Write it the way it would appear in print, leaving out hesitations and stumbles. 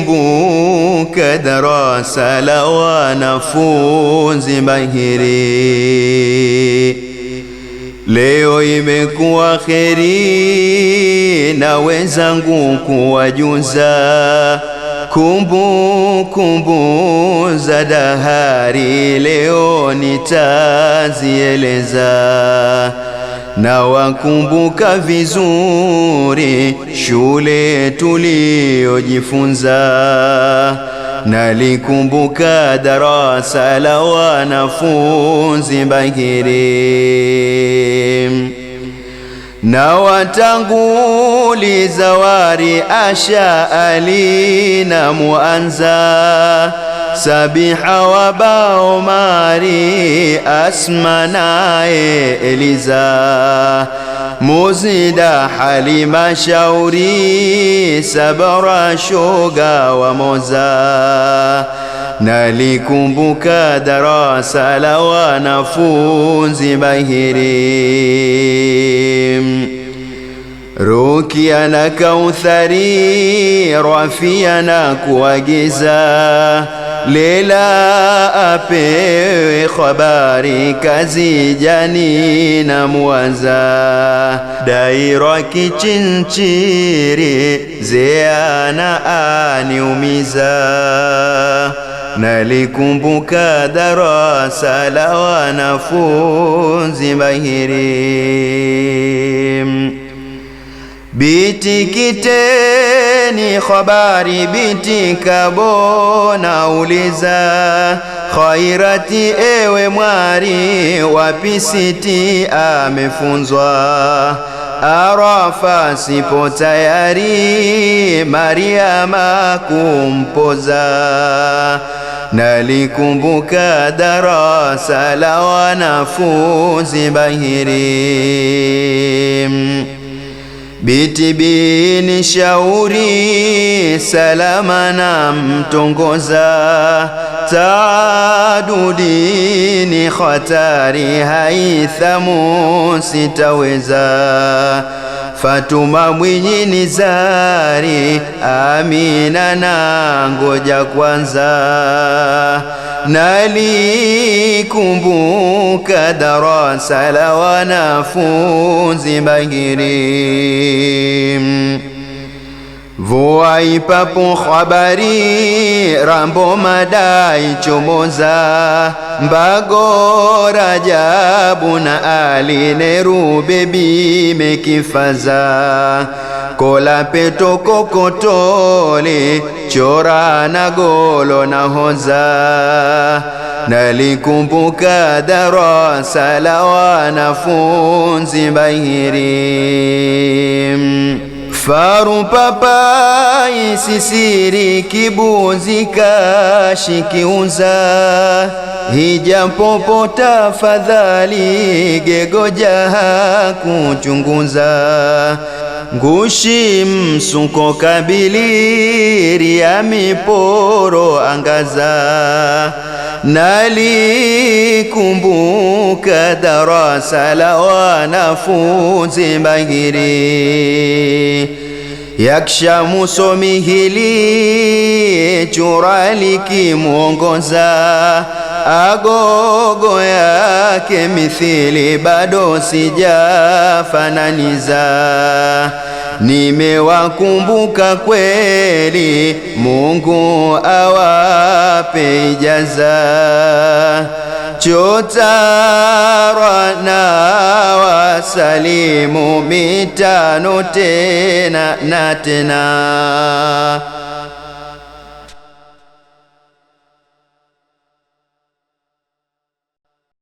Nalikumbuka darasa la wanafunzi mahiri, leo imekuwa kheri na wenzangu kuwajuza kumbukumbu za dahari, leo nitazieleza. Na wakumbuka vizuri shule tuliojifunza, nalikumbuka darasa la wanafunzi mahiri. Na watanguliza wari Asha, Ali na Muanza, Sabiha wa Baomari, Asma naye Eliza, Muzida, Halima, Shauri, Sabara, Shoga wa Moza. Nalikumbuka darasa la wanafunzi mahiri. Rukia na Kauthari, Rafia na kuagiza, Lela apewe khabari, Kazijani na Muanza. Daira Kichinchiri, Zeana aniumiza. Nalikumbuka darasa la wanafunzi mahiri. Biti kiteni khabari, biti kabona uliza, Khairati ewe mwari, wapisiti amefunzwa, Arafa sipo tayari, Mariama kumpoza. Nalikumbuka darasa la wanafunzi mahiri. Biti bini Shauri, Salama na mtongoza, Taadudini khatari, Haithamu sitaweza, Fatuma Mwinyi Nizari, Amina na ngoja kwanza. Nalikumbuka darasa la wanafunzi mahiri. Vua ipapo khabari, Rambo madai chomoza, Mbago Rajabu na Ali Neru bebi mekifaza, Kola peto kokotole, Chora na Golo na hoza. Nalikumbuka darasa la wanafunzi mahiri. Faru papai sisiri, Kibuzi kashikiuza, Hija popo tafadhali, Gegoja hakuchunguza, Ngushi msuko kabiliri, ya miporo angaza. Nalikumbuka darasa la wanafunzi mahiri. Yaksha musomi hili, Chura likimuongoza, Agogo yake mithili, bado sijafananiza. Nimewakumbuka kweli, Mungu awape ijaza. Chotara na wasalimu, mitano tena na tena.